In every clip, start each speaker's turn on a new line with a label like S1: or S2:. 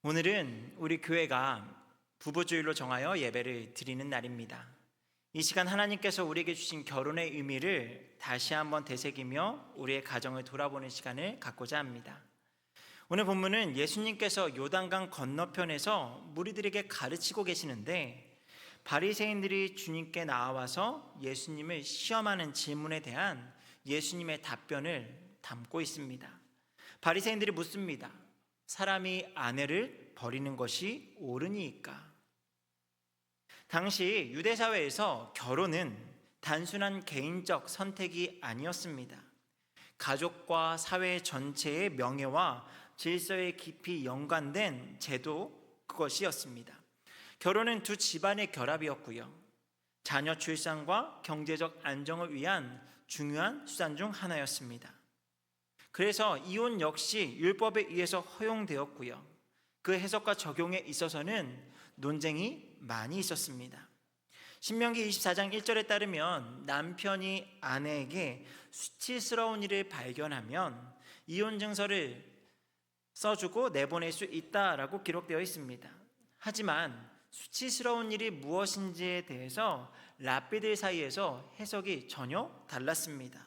S1: 오늘은 우리 교회가 부부주일로 정하여 예배를 드리는 날입니다. 이 시간 하나님께서 우리에게 주신 결혼의 의미를 다시 한번 되새기며 우리의 가정을 돌아보는 시간을 갖고자 합니다. 오늘 본문은 예수님께서 요단강 건너편에서 무리들에게 가르치고 계시는데, 바리새인들이 주님께 나와서 예수님을 시험하는 질문에 대한 예수님의 답변을 담고 있습니다. 바리새인들이 묻습니다. 사람이 아내를 버리는 것이 옳으니까? 당시 유대 사회에서 결혼은 단순한 개인적 선택이 아니었습니다. 가족과 사회 전체의 명예와 질서에 깊이 연관된 제도, 그것이었습니다. 결혼은 두 집안의 결합이었고요, 자녀 출산과 경제적 안정을 위한 중요한 수단 중 하나였습니다. 그래서 이혼 역시 율법에 의해서 허용되었고요, 그 해석과 적용에 있어서는 논쟁이 많이 있었습니다. 신명기 24장 1절에 따르면 남편이 아내에게 수치스러운 일을 발견하면 이혼 증서를 써주고 내보낼 수 있다라고 기록되어 있습니다. 하지만 수치스러운 일이 무엇인지에 대해서 랍비들 사이에서 해석이 전혀 달랐습니다.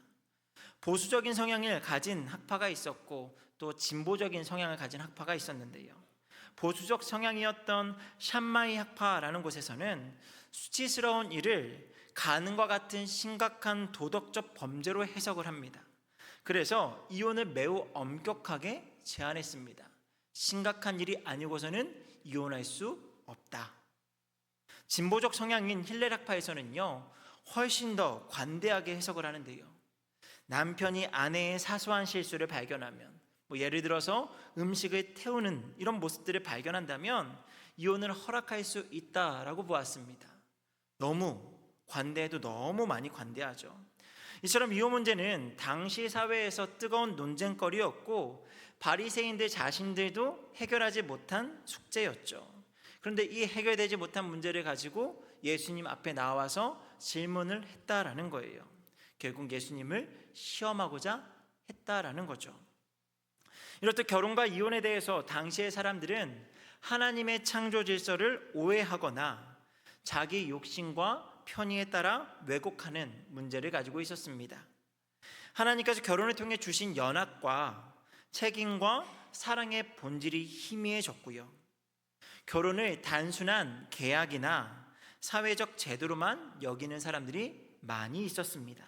S1: 보수적인 성향을 가진 학파가 있었고 또 진보적인 성향을 가진 학파가 있었는데요, 보수적 성향이었던 샴마이 학파라는 곳에서는 수치스러운 일을 가늠과 같은 심각한 도덕적 범죄로 해석을 합니다. 그래서 이혼을 매우 엄격하게 제한했습니다. 심각한 일이 아니고서는 이혼할 수 없다. 진보적 성향인 힐렐 학파에서는요, 훨씬 더 관대하게 해석을 하는데요, 남편이 아내의 사소한 실수를 발견하면, 예를 들어서 음식을 태우는 이런 모습들을 발견한다면 이혼을 허락할 수 있다라고 보았습니다. 너무 관대해도 너무 많이 관대하죠. 이처럼 이혼 문제는 당시 사회에서 뜨거운 논쟁거리였고 바리새인들 자신들도 해결하지 못한 숙제였죠. 그런데 이 해결되지 못한 문제를 가지고 예수님 앞에 나와서 질문을 했다라는 거예요. 결국 예수님을 시험하고자 했다라는 거죠. 이렇듯 결혼과 이혼에 대해서 당시의 사람들은 하나님의 창조 질서를 오해하거나 자기 욕심과 편의에 따라 왜곡하는 문제를 가지고 있었습니다. 하나님께서 결혼을 통해 주신 연합과 책임과 사랑의 본질이 희미해졌고요, 결혼을 단순한 계약이나 사회적 제도로만 여기는 사람들이 많이 있었습니다.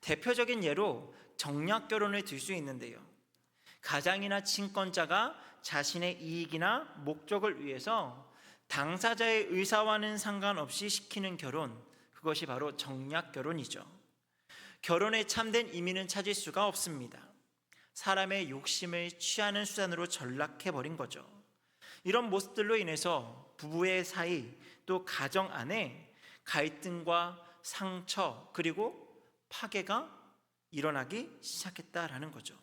S1: 대표적인 예로 정략 결혼을 들 수 있는데요, 가장이나 친권자가 자신의 이익이나 목적을 위해서 당사자의 의사와는 상관없이 시키는 결혼, 그것이 바로 정략 결혼이죠. 결혼의 참된 의미는 찾을 수가 없습니다. 사람의 욕심을 취하는 수단으로 전락해버린 거죠. 이런 모습들로 인해서 부부의 사이 또 가정 안에 갈등과 상처 그리고 파괴가 일어나기 시작했다라는 거죠.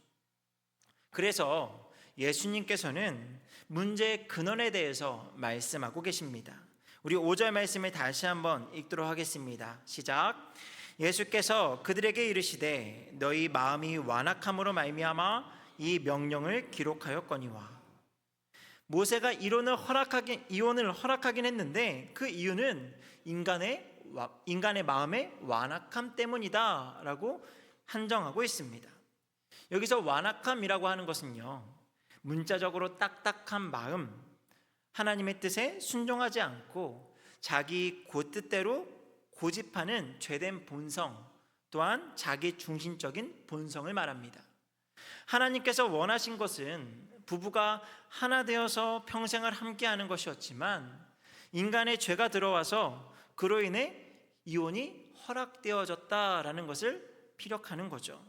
S1: 그래서 예수님께서는 문제의 근원에 대해서 말씀하고 계십니다. 우리 5절 말씀을 다시 한번 읽도록 하겠습니다. 시작. 예수께서 그들에게 이르시되 너희 마음이 완악함으로 말미암아 이 명령을 기록하였거니와. 모세가 이혼을 허락하긴 했는데 그 이유는 인간의 마음의 완악함 때문이다라고 한정하고 있습니다. 여기서 완악함이라고 하는 것은요, 문자적으로 딱딱한 마음, 하나님의 뜻에 순종하지 않고 자기 곧뜻대로 고집하는 죄된 본성, 또한 자기 중심적인 본성을 말합니다. 하나님께서 원하신 것은 부부가 하나 되어서 평생을 함께하는 것이었지만 인간의 죄가 들어와서 그로 인해 이혼이 허락되어졌다라는 것을 피력하는 거죠.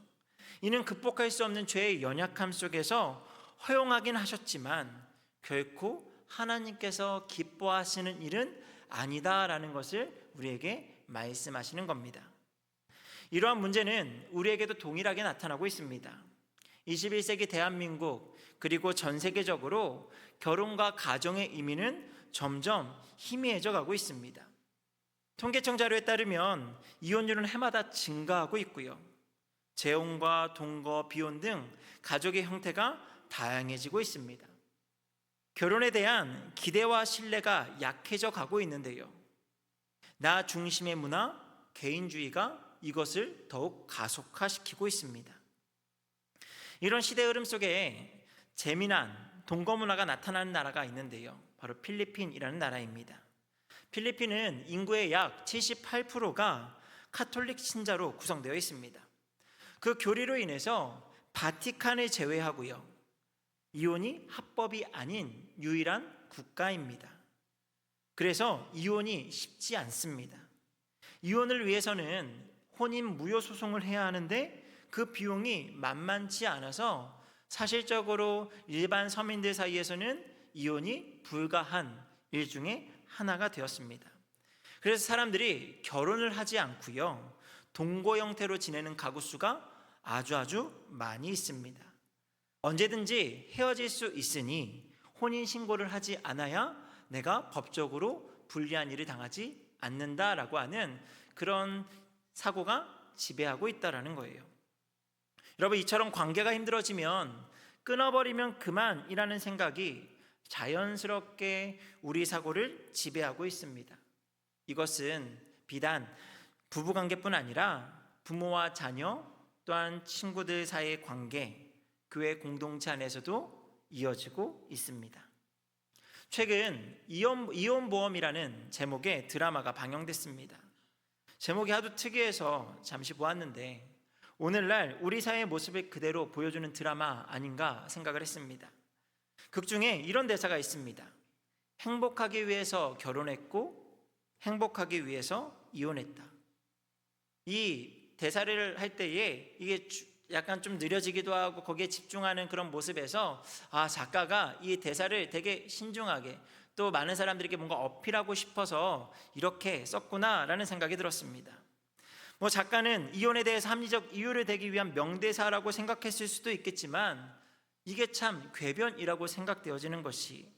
S1: 이는 극복할 수 없는 죄의 연약함 속에서 허용하긴 하셨지만 결코 하나님께서 기뻐하시는 일은 아니다라는 것을 우리에게 말씀하시는 겁니다. 이러한 문제는 우리에게도 동일하게 나타나고 있습니다. 21세기 대한민국 그리고 전 세계적으로 결혼과 가정의 의미는 점점 희미해져 가고 있습니다. 통계청 자료에 따르면 이혼율은 해마다 증가하고 있고요, 재혼과 동거, 비혼 등 가족의 형태가 다양해지고 있습니다. 결혼에 대한 기대와 신뢰가 약해져 가고 있는데요. 나 중심의 문화, 개인주의가 이것을 더욱 가속화시키고 있습니다. 이런 시대 흐름 속에 재미난 동거 문화가 나타나는 나라가 있는데요. 바로 필리핀이라는 나라입니다. 필리핀은 인구의 약 78%가 카톨릭 신자로 구성되어 있습니다. 그 교리로 인해서 바티칸을 제외하고요, 이혼이 합법이 아닌 유일한 국가입니다. 그래서 이혼이 쉽지 않습니다. 이혼을 위해서는 혼인 무효 소송을 해야 하는데 그 비용이 만만치 않아서 사실적으로 일반 서민들 사이에서는 이혼이 불가한 일 중에 하나가 되었습니다. 그래서 사람들이 결혼을 하지 않고요, 동거 형태로 지내는 가구 수가 아주 많이 있습니다. 언제든지 헤어질 수 있으니 혼인신고를 하지 않아야 내가 법적으로 불리한 일을 당하지 않는다라고 하는 그런 사고가 지배하고 있다는 거예요. 여러분, 이처럼 관계가 힘들어지면 끊어버리면 그만이라는 생각이 자연스럽게 우리 사고를 지배하고 있습니다. 이것은 비단 부부관계뿐 아니라 부모와 자녀, 또한 친구들 사이의 관계, 교회 공동체 안에서도 이어지고 있습니다. 최근 이혼보험이라는 제목의 드라마가 방영됐습니다. 제목이 하도 특이해서 잠시 보았는데 오늘날 우리 사회의 모습을 그대로 보여주는 드라마 아닌가 생각을 했습니다. 극 중에 이런 대사가 있습니다. 행복하기 위해서 결혼했고 행복하기 위해서 이혼했다. 이 대사를 할 때에 이게 약간 좀 느려지기도 하고 거기에 집중하는 그런 모습에서 작가가 이 대사를 되게 신중하게 또 많은 사람들에게 뭔가 어필하고 싶어서 이렇게 썼구나라는 생각이 들었습니다. 작가는 이혼에 대해서 합리적 이유를 대기 위한 명대사라고 생각했을 수도 있겠지만 이게 참 궤변이라고 생각되어지는 것이,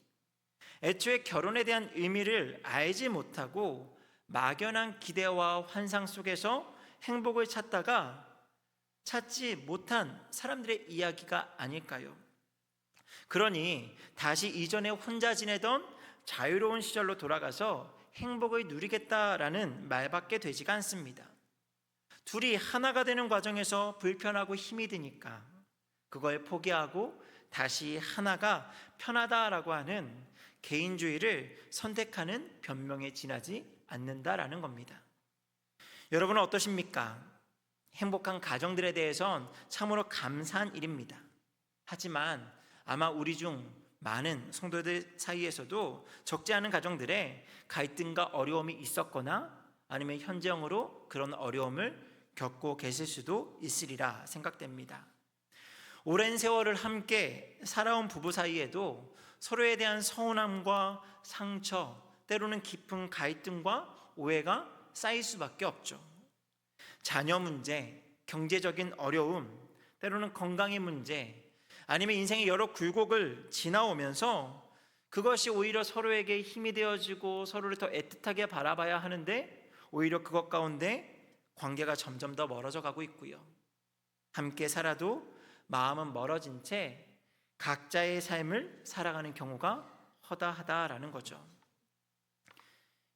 S1: 애초에 결혼에 대한 의미를 알지 못하고 막연한 기대와 환상 속에서 행복을 찾다가 찾지 못한 사람들의 이야기가 아닐까요? 그러니 다시 이전에 혼자 지내던 자유로운 시절로 돌아가서 행복을 누리겠다라는 말밖에 되지가 않습니다. 둘이 하나가 되는 과정에서 불편하고 힘이 드니까 그걸 포기하고 다시 하나가 편하다라고 하는 개인주의를 선택하는 변명에 지나지 않는다라는 겁니다. 여러분은 어떠십니까? 행복한 가정들에 대해선 참으로 감사한 일입니다. 하지만 아마 우리 중 많은 성도들 사이에서도 적지 않은 가정들에 갈등과 어려움이 있었거나 아니면 현재형으로 그런 어려움을 겪고 계실 수도 있으리라 생각됩니다. 오랜 세월을 함께 살아온 부부 사이에도 서로에 대한 서운함과 상처, 때로는 깊은 갈등과 오해가 쌓일 수밖에 없죠. 자녀 문제, 경제적인 어려움, 때로는 건강의 문제, 아니면 인생의 여러 굴곡을 지나오면서 그것이 오히려 서로에게 힘이 되어지고 서로를 더 애틋하게 바라봐야 하는데 오히려 그것 가운데 관계가 점점 더 멀어져 가고 있고요. 함께 살아도 마음은 멀어진 채 각자의 삶을 살아가는 경우가 허다하다라는 거죠.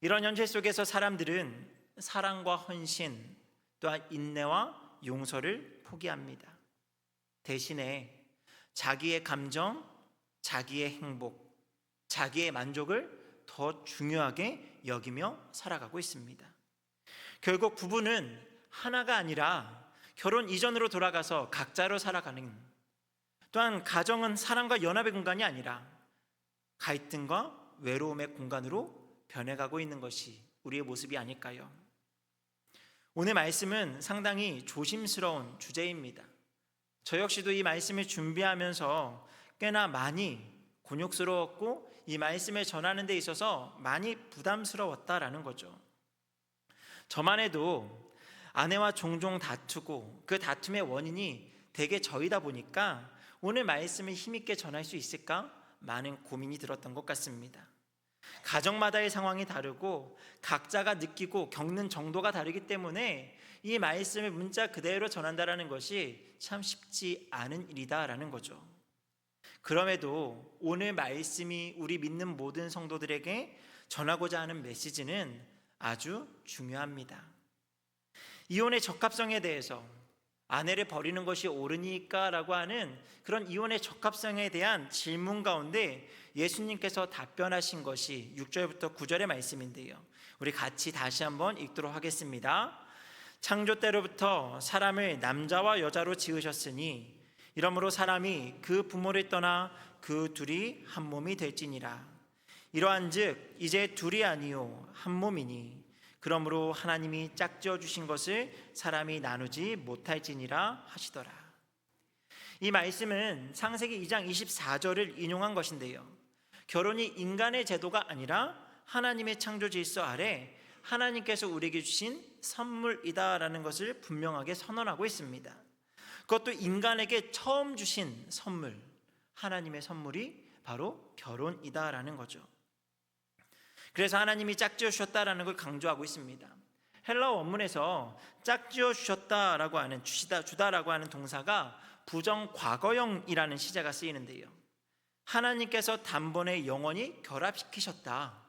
S1: 이런 현실 속에서 사람들은 사랑과 헌신, 또한 인내와 용서를 포기합니다. 대신에 자기의 감정, 자기의 행복, 자기의 만족을 더 중요하게 여기며 살아가고 있습니다. 결국 부부는 하나가 아니라 결혼 이전으로 돌아가서 각자로 살아가는, 또한 가정은 사랑과 연합의 공간이 아니라 갈등과 외로움의 공간으로 변해가고 있는 것이 우리의 모습이 아닐까요? 오늘 말씀은 상당히 조심스러운 주제입니다. 저 역시도 이 말씀을 준비하면서 꽤나 많이 곤욕스러웠고 이 말씀을 전하는 데 있어서 많이 부담스러웠다라는 거죠. 저만 해도 아내와 종종 다투고 그 다툼의 원인이 대개 저이다 보니까 오늘 말씀을 힘있게 전할 수 있을까 많은 고민이 들었던 것 같습니다. 가정마다의 상황이 다르고 각자가 느끼고 겪는 정도가 다르기 때문에 이 말씀을 문자 그대로 전한다라는 것이 참 쉽지 않은 일이다라는 거죠. 그럼에도 오늘 말씀이 우리 믿는 모든 성도들에게 전하고자 하는 메시지는 아주 중요합니다. 이혼의 적합성에 대해서 아내를 버리는 것이 옳으니까 라고 하는 그런 이혼의 적합성에 대한 질문 가운데 예수님께서 답변하신 것이 6절부터 9절의 말씀인데요. 우리 같이 다시 한번 읽도록 하겠습니다. 창조 때로부터 사람을 남자와 여자로 지으셨으니 이러므로 사람이 그 부모를 떠나 그 둘이 한 몸이 될지니라. 이러한즉 이제 둘이 아니요 한 몸이니 그러므로 하나님이 짝지어 주신 것을 사람이 나누지 못할지니라 하시더라. 이 말씀은 창세기 2장 24절을 인용한 것인데요. 결혼이 인간의 제도가 아니라 하나님의 창조 질서 아래 하나님께서 우리에게 주신 선물이다라는 것을 분명하게 선언하고 있습니다. 그것도 인간에게 처음 주신 선물, 하나님의 선물이 바로 결혼이다라는 거죠. 그래서 하나님이 짝지어 주셨다라는 걸 강조하고 있습니다. 헬라어 원문에서 짝지어 주셨다라고 하는 주다라고 하는 동사가 부정 과거형이라는 시제가 쓰이는데요. 하나님께서 단번에 영원히 결합시키셨다.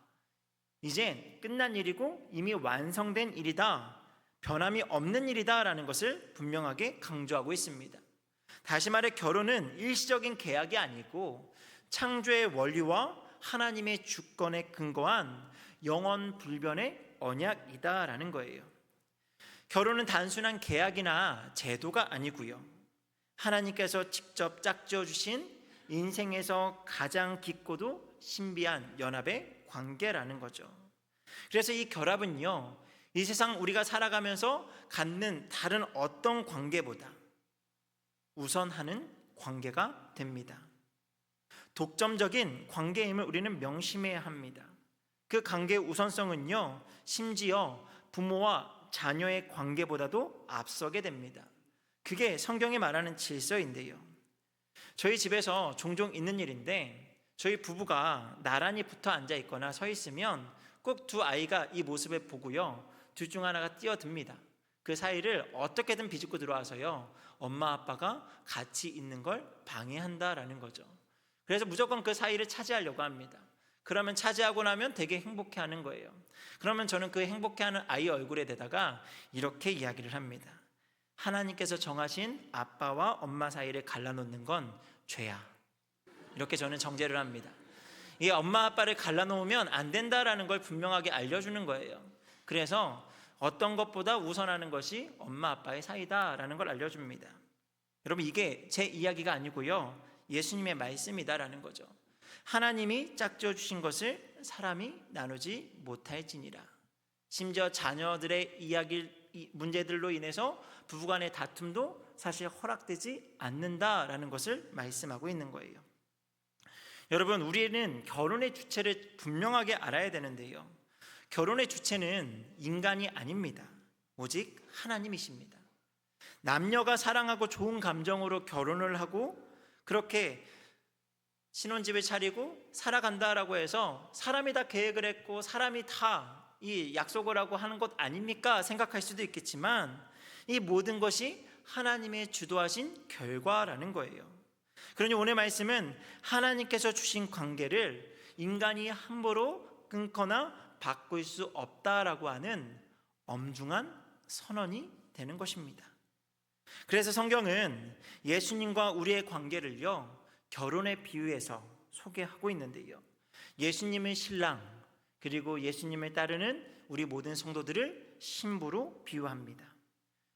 S1: 이젠 끝난 일이고 이미 완성된 일이다. 변함이 없는 일이다라는 것을 분명하게 강조하고 있습니다. 다시 말해 결혼은 일시적인 계약이 아니고 창조의 원리와 하나님의 주권에 근거한 영원 불변의 언약이다라는 거예요. 결혼은 단순한 계약이나 제도가 아니고요. 하나님께서 직접 짝지어 주신 인생에서 가장 깊고도 신비한 연합의 관계라는 거죠. 그래서 이 결합은요, 이 세상 우리가 살아가면서 갖는 다른 어떤 관계보다 우선하는 관계가 됩니다. 독점적인 관계임을 우리는 명심해야 합니다. 그 관계의 우선성은요, 심지어 부모와 자녀의 관계보다도 앞서게 됩니다. 그게 성경이 말하는 질서인데요. 저희 집에서 종종 있는 일인데 저희 부부가 나란히 붙어 앉아 있거나 서 있으면 꼭 두 아이가 이 모습을 보고요, 둘 중 하나가 뛰어듭니다. 그 사이를 어떻게든 비집고 들어와서요, 엄마 아빠가 같이 있는 걸 방해한다라는 거죠. 그래서 무조건 그 사이를 차지하려고 합니다. 그러면 차지하고 나면 되게 행복해하는 거예요. 그러면 저는 그 행복해하는 아이 얼굴에 대다가 이렇게 이야기를 합니다. 하나님께서 정하신 아빠와 엄마 사이를 갈라놓는 건 죄야. 이렇게 저는 정죄를 합니다. 이 엄마 아빠를 갈라놓으면 안 된다라는 걸 분명하게 알려주는 거예요. 그래서 어떤 것보다 우선하는 것이 엄마 아빠의 사이다라는 걸 알려줍니다. 여러분, 이게 제 이야기가 아니고요, 예수님의 말씀이다라는 거죠. 하나님이 짝지어 주신 것을 사람이 나누지 못할지니라. 심지어 자녀들의 문제들로 인해서 부부간의 다툼도 사실 허락되지 않는다라는 것을 말씀하고 있는 거예요. 여러분, 우리는 결혼의 주체를 분명하게 알아야 되는데요, 결혼의 주체는 인간이 아닙니다. 오직 하나님이십니다. 남녀가 사랑하고 좋은 감정으로 결혼을 하고 그렇게 신혼집을 차리고 살아간다라고 해서 사람이 다 계획을 했고 사람이 다 이 약속을 하고 하는 것 아닙니까? 생각할 수도 있겠지만 이 모든 것이 하나님의 주도하신 결과라는 거예요. 그러니 오늘 말씀은 하나님께서 주신 관계를 인간이 함부로 끊거나 바꿀 수 없다라고 하는 엄중한 선언이 되는 것입니다. 그래서 성경은 예수님과 우리의 관계를요, 결혼에 비유해서 소개하고 있는데요, 예수님은 신랑, 그리고 예수님을 따르는 우리 모든 성도들을 신부로 비유합니다.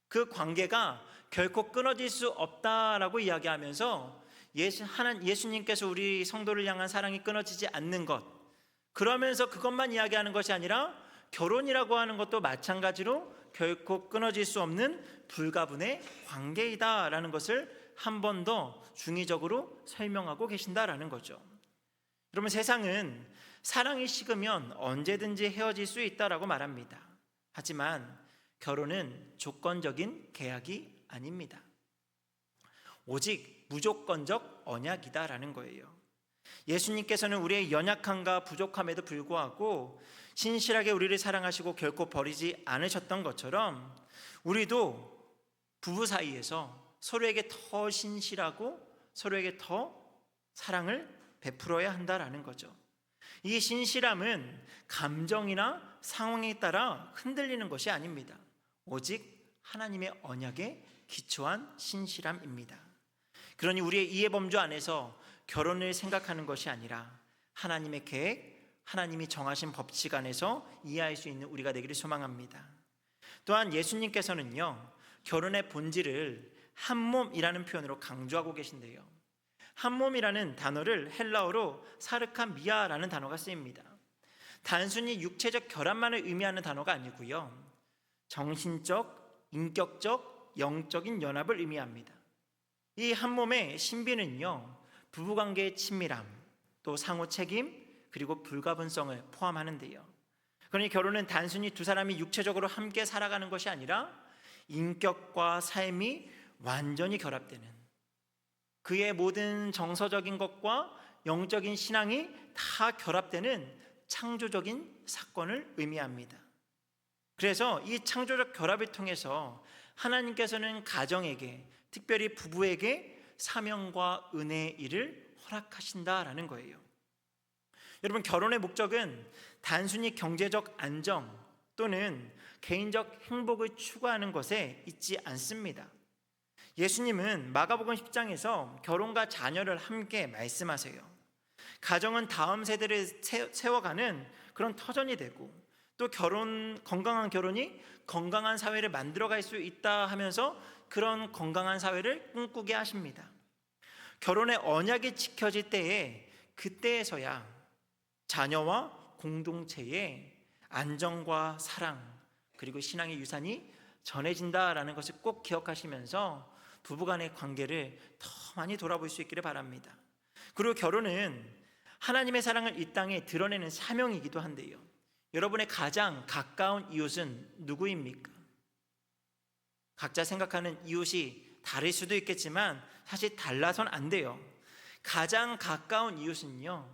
S1: 그 관계가 결코 끊어질 수 없다라고 이야기하면서 예수님께서 우리 성도를 향한 사랑이 끊어지지 않는 것, 그러면서 그것만 이야기하는 것이 아니라 결혼이라고 하는 것도 마찬가지로 결코 끊어질 수 없는 불가분의 관계이다라는 것을 한 번 더 중의적으로 설명하고 계신다라는 거죠. 여러분, 세상은 사랑이 식으면 언제든지 헤어질 수 있다라고 말합니다. 하지만 결혼은 조건적인 계약이 아닙니다. 오직 무조건적 언약이다라는 거예요. 예수님께서는 우리의 연약함과 부족함에도 불구하고 신실하게 우리를 사랑하시고 결코 버리지 않으셨던 것처럼 우리도 부부 사이에서 서로에게 더 신실하고 서로에게 더 사랑을 베풀어야 한다라는 거죠. 이 신실함은 감정이나 상황에 따라 흔들리는 것이 아닙니다. 오직 하나님의 언약에 기초한 신실함입니다. 그러니 우리의 이해범주 안에서 결혼을 생각하는 것이 아니라 하나님의 계획, 하나님이 정하신 법칙 안에서 이해할 수 있는 우리가 되기를 소망합니다. 또한 예수님께서는요, 결혼의 본질을 한 몸이라는 표현으로 강조하고 계신데요, 한 몸이라는 단어를 헬라어로 사르카미아라는 단어가 쓰입니다. 단순히 육체적 결합만을 의미하는 단어가 아니고요, 정신적, 인격적, 영적인 연합을 의미합니다. 이 한 몸의 신비는요, 부부관계의 친밀함, 또 상호 책임, 그리고 불가분성을 포함하는데요, 그러니 결혼은 단순히 두 사람이 육체적으로 함께 살아가는 것이 아니라 인격과 삶이 완전히 결합되는, 그의 모든 정서적인 것과 영적인 신앙이 다 결합되는 창조적인 사건을 의미합니다. 그래서 이 창조적 결합을 통해서 하나님께서는 가정에게, 특별히 부부에게 사명과 은혜의 일을 허락하신다라는 거예요. 여러분, 결혼의 목적은 단순히 경제적 안정 또는 개인적 행복을 추구하는 것에 있지 않습니다. 예수님은 마가복음 10장에서 결혼과 자녀를 함께 말씀하세요. 가정은 다음 세대를 세워가는 그런 터전이 되고, 또 건강한 결혼이 건강한 사회를 만들어갈 수 있다 하면서 그런 건강한 사회를 꿈꾸게 하십니다. 결혼의 언약이 지켜질 때에, 그때에서야 자녀와 공동체의 안정과 사랑, 그리고 신앙의 유산이 전해진다라는 것을 꼭 기억하시면서 부부간의 관계를 더 많이 돌아볼 수 있기를 바랍니다. 그리고 결혼은 하나님의 사랑을 이 땅에 드러내는 사명이기도 한데요, 여러분의 가장 가까운 이웃은 누구입니까? 각자 생각하는 이웃이 다를 수도 있겠지만 사실 달라서는 안 돼요. 가장 가까운 이웃은요,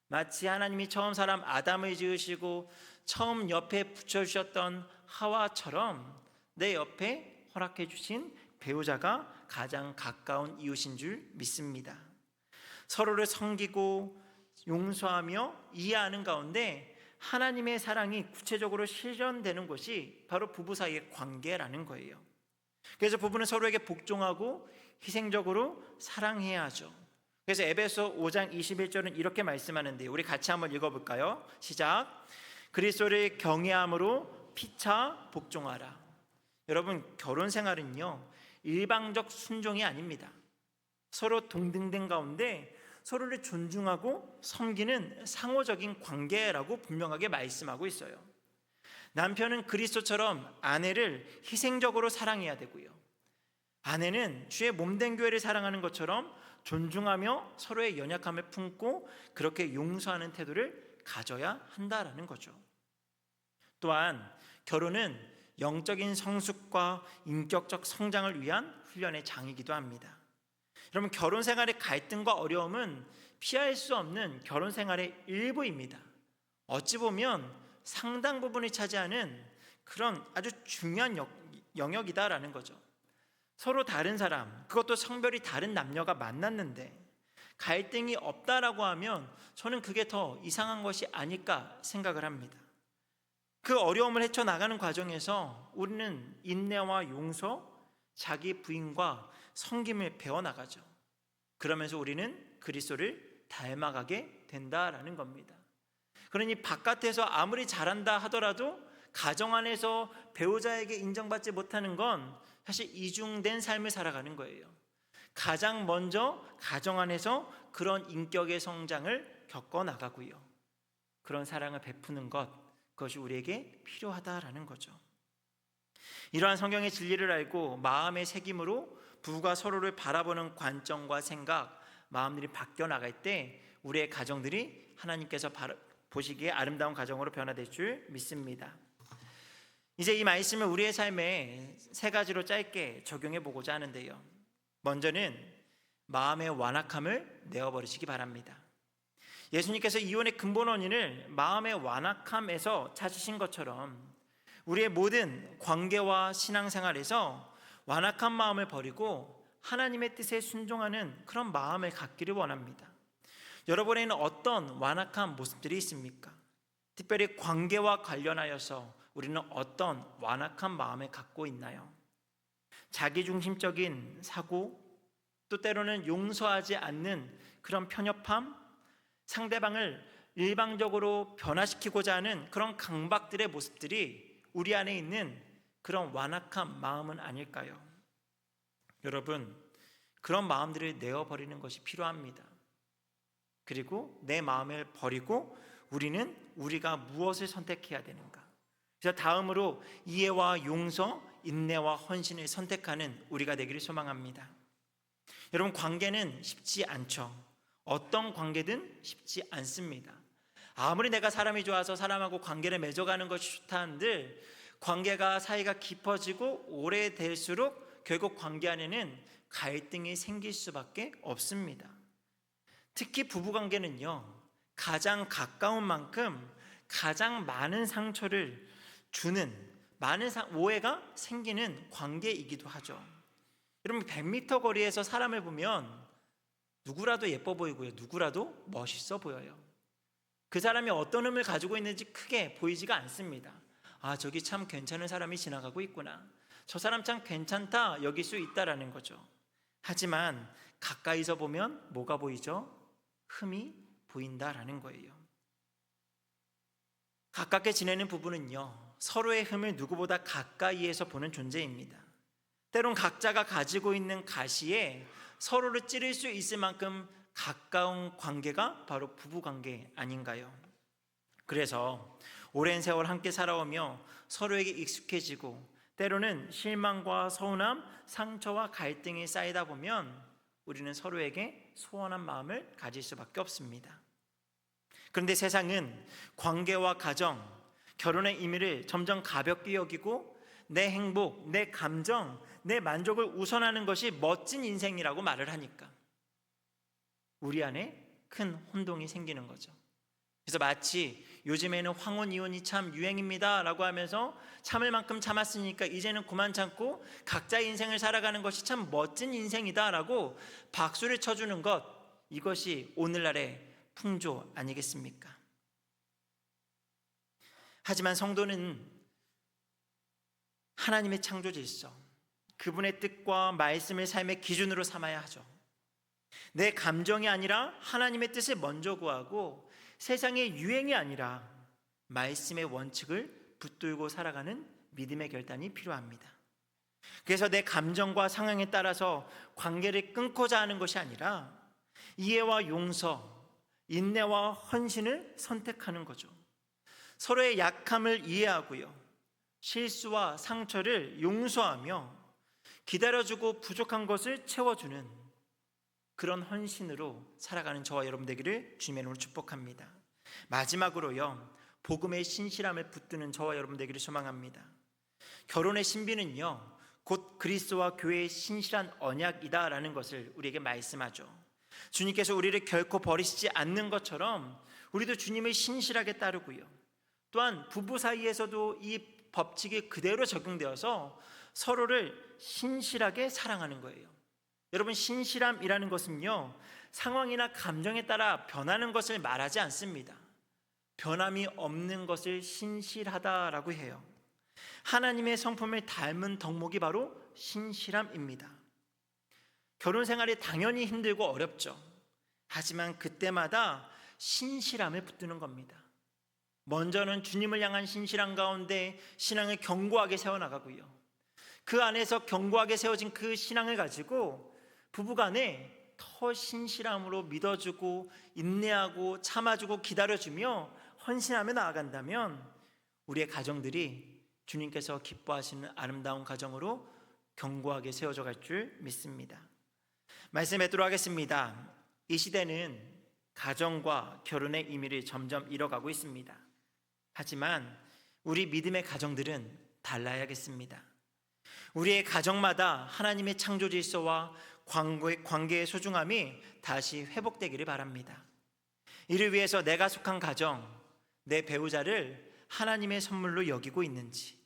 S1: 마치 하나님이 처음 사람 아담을 지으시고 처음 옆에 붙여주셨던 하와처럼 내 옆에 허락해 주신 배우자가 가장 가까운 이웃인 줄 믿습니다. 서로를 섬기고 용서하며 이해하는 가운데 하나님의 사랑이 구체적으로 실현되는 것이 바로 부부 사이의 관계라는 거예요. 그래서 부부는 서로에게 복종하고 희생적으로 사랑해야 하죠. 그래서 에베소 5장 21절은 이렇게 말씀하는데요, 우리 같이 한번 읽어볼까요? 시작. 그리스도를 경외함으로 피차 복종하라. 여러분, 결혼 생활은요, 일방적 순종이 아닙니다. 서로 동등된 가운데 서로를 존중하고 섬기는 상호적인 관계라고 분명하게 말씀하고 있어요. 남편은 그리스도처럼 아내를 희생적으로 사랑해야 되고요, 아내는 주의 몸된 교회를 사랑하는 것처럼 존중하며 서로의 연약함을 품고 그렇게 용서하는 태도를 가져야 한다라는 거죠. 또한 결혼은 영적인 성숙과 인격적 성장을 위한 훈련의 장이기도 합니다. 여러분, 결혼 생활의 갈등과 어려움은 피할 수 없는 결혼 생활의 일부입니다. 어찌 보면 상당 부분을 차지하는 그런 아주 중요한 영역이다라는 거죠. 서로 다른 사람, 그것도 성별이 다른 남녀가 만났는데 갈등이 없다라고 하면 저는 그게 더 이상한 것이 아닐까 생각을 합니다. 그 어려움을 헤쳐나가는 과정에서 우리는 인내와 용서, 자기 부인과 섬김을 배워나가죠. 그러면서 우리는 그리스도를 닮아가게 된다라는 겁니다. 그러니 바깥에서 아무리 잘한다 하더라도 가정 안에서 배우자에게 인정받지 못하는 건 사실 이중된 삶을 살아가는 거예요. 가장 먼저 가정 안에서 그런 인격의 성장을 겪어나가고요, 그런 사랑을 베푸는 것, 그것이 우리에게 필요하다라는 거죠. 이러한 성경의 진리를 알고 마음의 새김으로 부부가 서로를 바라보는 관점과 생각, 마음들이 바뀌어 나갈 때 우리의 가정들이 하나님께서 보시기에 아름다운 가정으로 변화될 줄 믿습니다. 이제 이 말씀을 우리의 삶에 세 가지로 짧게 적용해 보고자 하는데요, 먼저는 마음의 완악함을 내어버리시기 바랍니다. 예수님께서 이혼의 근본 원인을 마음의 완악함에서 찾으신 것처럼 우리의 모든 관계와 신앙생활에서 완악한 마음을 버리고 하나님의 뜻에 순종하는 그런 마음을 갖기를 원합니다. 여러분에게는 어떤 완악한 모습들이 있습니까? 특별히 관계와 관련하여서 우리는 어떤 완악한 마음을 갖고 있나요? 자기중심적인 사고, 또 때로는 용서하지 않는 그런 편협함, 상대방을 일방적으로 변화시키고자 하는 그런 강박들의 모습들이 우리 안에 있는 그런 완악한 마음은 아닐까요? 여러분, 그런 마음들을 내어버리는 것이 필요합니다. 그리고 내 마음을 버리고 우리는 우리가 무엇을 선택해야 되는가? 그래서 다음으로 이해와 용서, 인내와 헌신을 선택하는 우리가 되기를 소망합니다. 여러분, 관계는 쉽지 않죠. 어떤 관계든 쉽지 않습니다. 아무리 내가 사람이 좋아서 사람하고 관계를 맺어가는 것이 좋다 한들 관계가 사이가 깊어지고 오래될수록 결국 관계 안에는 갈등이 생길 수밖에 없습니다. 특히 부부관계는요, 가장 가까운 만큼 가장 많은 상처를 주는, 많은 오해가 생기는 관계이기도 하죠. 여러분, 100m 거리에서 사람을 보면 누구라도 예뻐 보이고요, 누구라도 멋있어 보여요. 그 사람이 어떤 힘을 가지고 있는지 크게 보이지가 않습니다. 아, 저기 참 괜찮은 사람이 지나가고 있구나, 저 사람 참 괜찮다 여길 수 있다라는 거죠. 하지만 가까이서 보면 뭐가 보이죠? 흠이 보인다라는 거예요. 가깝게 지내는 부부는요, 서로의 흠을 누구보다 가까이에서 보는 존재입니다. 때론 각자가 가지고 있는 가시에 서로를 찌를 수 있을 만큼 가까운 관계가 바로 부부관계 아닌가요? 그래서 오랜 세월 함께 살아오며 서로에게 익숙해지고 때로는 실망과 서운함, 상처와 갈등이 쌓이다 보면 우리는 서로에게 소원한 마음을 가질 수밖에 없습니다. 그런데 세상은 관계와 가정, 결혼의 의미를 점점 가볍게 여기고 내 행복, 내 감정, 내 만족을 우선하는 것이 멋진 인생이라고 말을 하니까 우리 안에 큰 혼동이 생기는 거죠. 그래서 마치 요즘에는 황혼 이혼이 참 유행입니다 라고 하면서 참을 만큼 참았으니까 이제는 그만 참고 각자의 인생을 살아가는 것이 참 멋진 인생이다 라고 박수를 쳐주는 것, 이것이 오늘날의 풍조 아니겠습니까? 하지만 성도는 하나님의 창조 질서, 그분의 뜻과 말씀을 삶의 기준으로 삼아야 하죠. 내 감정이 아니라 하나님의 뜻을 먼저 구하고 세상의 유행이 아니라 말씀의 원칙을 붙들고 살아가는 믿음의 결단이 필요합니다. 그래서 내 감정과 상황에 따라서 관계를 끊고자 하는 것이 아니라 이해와 용서, 인내와 헌신을 선택하는 거죠. 서로의 약함을 이해하고요, 실수와 상처를 용서하며 기다려주고 부족한 것을 채워주는 그런 헌신으로 살아가는 저와 여러분 되기를 주님의 이름으로 축복합니다. 마지막으로요, 복음의 신실함을 붙드는 저와 여러분 되기를 소망합니다. 결혼의 신비는요, 곧 그리스도와 교회의 신실한 언약이다라는 것을 우리에게 말씀하죠. 주님께서 우리를 결코 버리시지 않는 것처럼 우리도 주님을 신실하게 따르고요, 또한 부부 사이에서도 이 법칙이 그대로 적용되어서 서로를 신실하게 사랑하는 거예요. 여러분, 신실함이라는 것은요, 상황이나 감정에 따라 변하는 것을 말하지 않습니다. 변함이 없는 것을 신실하다라고 해요. 하나님의 성품을 닮은 덕목이 바로 신실함입니다. 결혼 생활이 당연히 힘들고 어렵죠. 하지만 그때마다 신실함을 붙드는 겁니다. 먼저는 주님을 향한 신실함 가운데 신앙을 견고하게 세워나가고요, 그 안에서 견고하게 세워진 그 신앙을 가지고 부부간에 더 신실함으로 믿어주고 인내하고 참아주고 기다려주며 헌신하며 나아간다면 우리의 가정들이 주님께서 기뻐하시는 아름다운 가정으로 견고하게 세워져 갈 줄 믿습니다. 말씀 맺도록 하겠습니다. 이 시대는 가정과 결혼의 의미를 점점 잃어가고 있습니다. 하지만 우리 믿음의 가정들은 달라야겠습니다. 우리의 가정마다 하나님의 창조 질서와 관계의 소중함이 다시 회복되기를 바랍니다. 이를 위해서 내가 속한 가정, 내 배우자를 하나님의 선물로 여기고 있는지,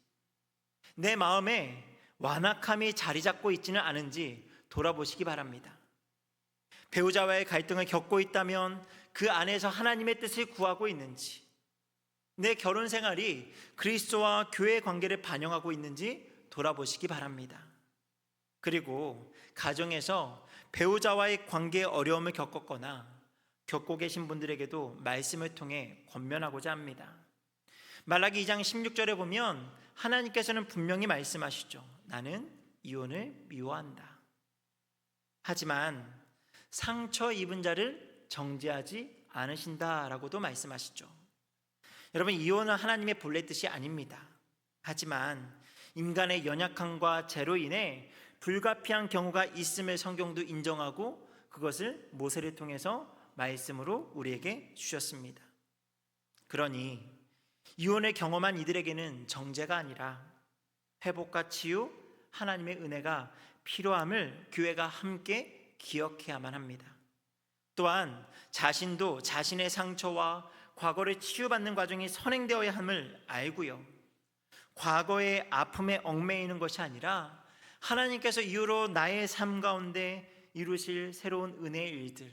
S1: 내 마음에 완악함이 자리 잡고 있지는 않은지 돌아보시기 바랍니다. 배우자와의 갈등을 겪고 있다면 그 안에서 하나님의 뜻을 구하고 있는지, 내 결혼 생활이 그리스도와 교회의 관계를 반영하고 있는지 돌아보시기 바랍니다. 그리고 가정에서 배우자와의 관계에 어려움을 겪었거나 겪고 계신 분들에게도 말씀을 통해 권면하고자 합니다. 말라기 2장 16절에 보면 하나님께서는 분명히 말씀하시죠. 나는 이혼을 미워한다. 하지만 상처 입은 자를 정죄하지 않으신다라고도 말씀하시죠. 여러분, 이혼은 하나님의 본래 뜻이 아닙니다. 하지만 인간의 연약함과 죄로 인해 불가피한 경우가 있음을 성경도 인정하고 그것을 모세를 통해서 말씀으로 우리에게 주셨습니다. 그러니 이혼을 경험한 이들에게는 정죄가 아니라 회복과 치유, 하나님의 은혜가 필요함을 교회가 함께 기억해야만 합니다. 또한 자신도 자신의 상처와 과거를 치유받는 과정이 선행되어야 함을 알고요, 과거의 아픔에 얽매이는 것이 아니라 하나님께서 이후로 나의 삶 가운데 이루실 새로운 은혜의 일들,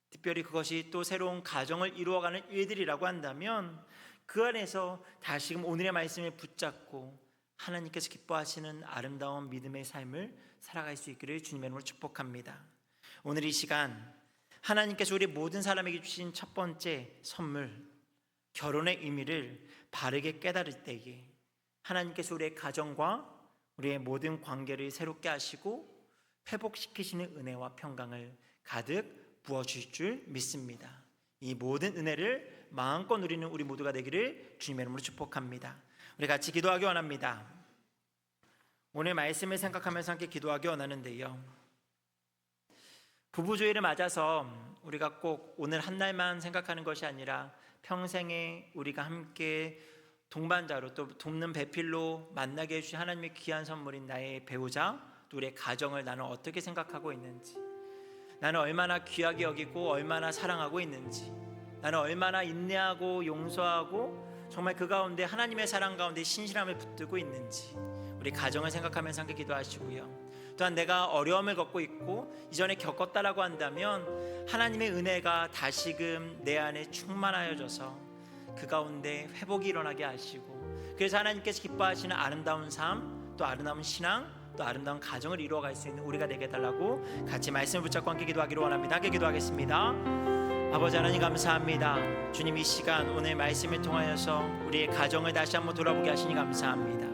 S1: 특별히 그것이 또 새로운 가정을 이루어가는 일들이라고 한다면 그 안에서 다시금 오늘의 말씀을 붙잡고 하나님께서 기뻐하시는 아름다운 믿음의 삶을 살아갈 수 있기를 주님의 이름으로 축복합니다. 오늘 이 시간 하나님께서 우리 모든 사람에게 주신 첫 번째 선물, 결혼의 의미를 바르게 깨달을 때에 하나님께서 우리의 가정과 우리의 모든 관계를 새롭게 하시고 회복시키시는 은혜와 평강을 가득 부어주실 줄 믿습니다. 이 모든 은혜를 마음껏 누리는 우리 모두가 되기를 주님의 이름으로 축복합니다. 우리 같이 기도하기 원합니다. 오늘 말씀을 생각하면서 함께 기도하기 원하는데요, 부부주의를 맞아서 우리가 꼭 오늘 한 날만 생각하는 것이 아니라 평생에 우리가 함께 동반자로 또 돕는 배필로 만나게 해주신 하나님의 귀한 선물인 나의 배우자, 또 우리의 가정을 나는 어떻게 생각하고 있는지, 나는 얼마나 귀하게 여기고 얼마나 사랑하고 있는지, 나는 얼마나 인내하고 용서하고 정말 그 가운데 하나님의 사랑 가운데 신실함을 붙들고 있는지 우리 가정을 생각하면서 함께 기도하시고요, 또한 내가 어려움을 겪고 있고 이전에 겪었다라고 한다면 하나님의 은혜가 다시금 내 안에 충만하여져서 그 가운데 회복이 일어나게 하시고, 그래서 하나님께서 기뻐하시는 아름다운 삶, 또 아름다운 신앙, 또 아름다운 가정을 이루어갈 수 있는 우리가 되게 해달라고 같이 말씀을 붙잡고 함께 기도하기를 원합니다. 함께 기도하겠습니다. 아버지 하나님 감사합니다. 주님, 이 시간 오늘 말씀을 통하여서 우리의 가정을 다시 한번 돌아보게 하시니 감사합니다.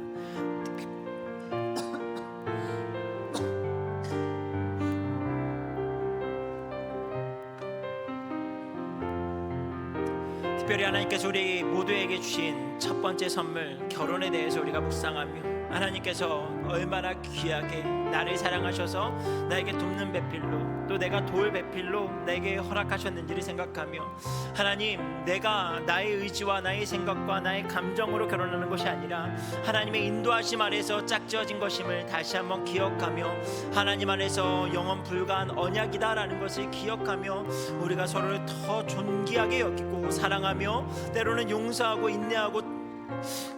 S1: 특별히 하나님께서 우리 모두에게 주신 첫 번째 선물, 결혼에 대해서 우리가 묵상하며 하나님께서 얼마나 귀하게 나를 사랑하셔서 나에게 돕는 배필로, 또 내가 도울 배필로 내게 허락하셨는지를 생각하며, 하나님, 내가 나의 의지와 나의 생각과 나의 감정으로 결혼하는 것이 아니라 하나님의 인도하심 아래서 짝지어진 것임을 다시 한번 기억하며, 하나님 안에서 영원 불가한 언약이다라는 것을 기억하며 우리가 서로를 더 존귀하게 여기고 사랑하며 때로는 용서하고 인내하고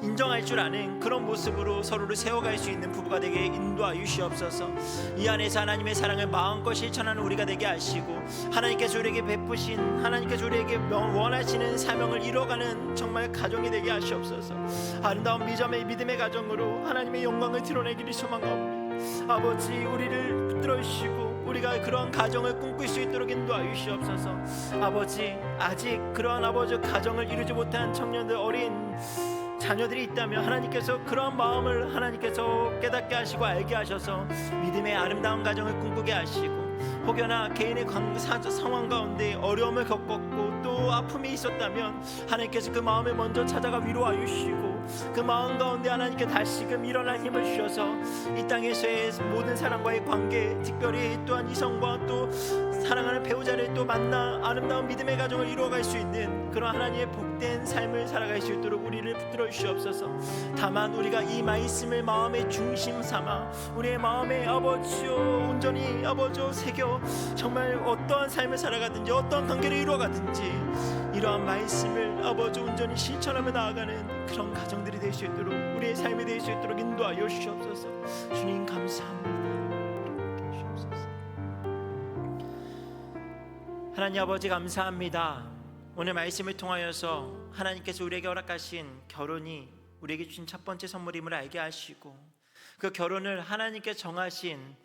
S1: 인정할 줄 아는 그런 모습으로 서로를 세워갈 수 있는 부부가 되게 인도하여 주시옵소서. 이 안에서 하나님의 사랑을 마음껏 실천하는 우리가 되게 하시고, 하나님께서 우리에게 베푸신, 하나님께서 우리에게 원하시는 사명을 이루어가는 정말 가정이 되게 하시옵소서. 아름다운 믿음의 가정으로 하나님의 영광을 드러내기를 소망하옵니다. 아버지, 우리를 붙들어 주시고 우리가 그러한 가정을 꿈꿀 수 있도록 인도하여 주시옵소서. 아버지, 아직 그러한 아버지 가정을 이루지 못한 청년들, 어린 자녀들이 있다면 하나님께서 그런 마음을 하나님께서 깨닫게 하시고 알게 하셔서 믿음의 아름다운 가정을 꿈꾸게 하시고, 혹여나 개인의 상황 가운데 어려움을 겪었고 또 아픔이 있었다면 하나님께서 그 마음을 먼저 찾아가 위로하여 주시고, 그 마음 가운데 하나님께 다시금 일어날 힘을 주셔서 이 땅에서의 모든 사람과의 관계, 특별히 또한 이성과 또 사랑하는 배우자를 또 만나 아름다운 믿음의 가정을 이루어갈 수 있는 그런 하나님의 복된 삶을 살아갈 수 있도록 우리를 붙들어 주시옵소서. 다만 우리가 이 말씀을 마음의 중심 삼아 우리의 마음에 아버지요 온전히 아버지요 새겨 정말 어떠한 삶을 살아가든지 어떠한 관계를 이루어가든지 이러한 말씀을 아버지 온전히 실천하며 나아가는 그런 가정들이 될 수 있도록, 우리의 삶이 될 수 있도록 인도하여 주시옵소서. 주님 감사합니다. 하나님 아버지 감사합니다. 오늘 말씀을 통하여서 하나님께서 우리에게 허락하신 결혼이 우리에게 주신 첫 번째 선물임을 알게 하시고, 그 결혼을 하나님께 정하신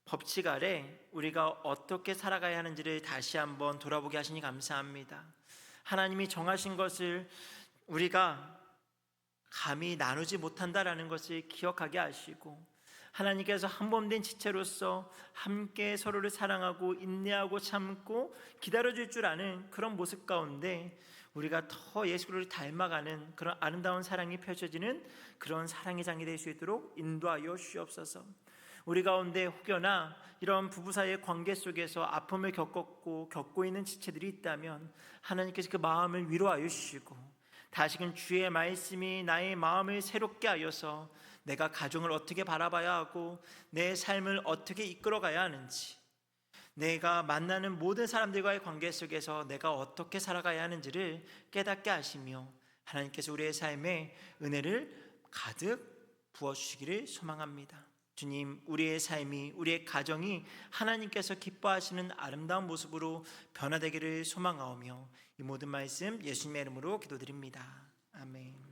S1: 법칙 아래 우리가 어떻게 살아가야 하는지를 다시 한번 돌아보게 하시니 감사합니다. 하나님이 정하신 것을 우리가 감히 나누지 못한다라는 것을 기억하게 하시고, 하나님께서 한 몸 된 지체로서 함께 서로를 사랑하고 인내하고 참고 기다려줄 줄 아는 그런 모습 가운데 우리가 더 예수를 닮아가는 그런 아름다운 사랑이 펼쳐지는 그런 사랑의 장이 될 수 있도록 인도하여 주시옵소서. 우리 가운데 혹여나 이런 부부 사이의 관계 속에서 아픔을 겪고 있는 지체들이 있다면 하나님께서 그 마음을 위로하여 주시고, 다시금 주의 말씀이 나의 마음을 새롭게 하여서 내가 가정을 어떻게 바라봐야 하고 내 삶을 어떻게 이끌어가야 하는지, 내가 만나는 모든 사람들과의 관계 속에서 내가 어떻게 살아가야 하는지를 깨닫게 하시며 하나님께서 우리의 삶에 은혜를 가득 부어주시기를 소망합니다. 주님, 우리의 삶이, 우리의 가정이 하나님께서 기뻐하시는 아름다운 모습으로 변화되기를 소망하오며 이 모든 말씀 예수님의 이름으로 기도드립니다. 아멘.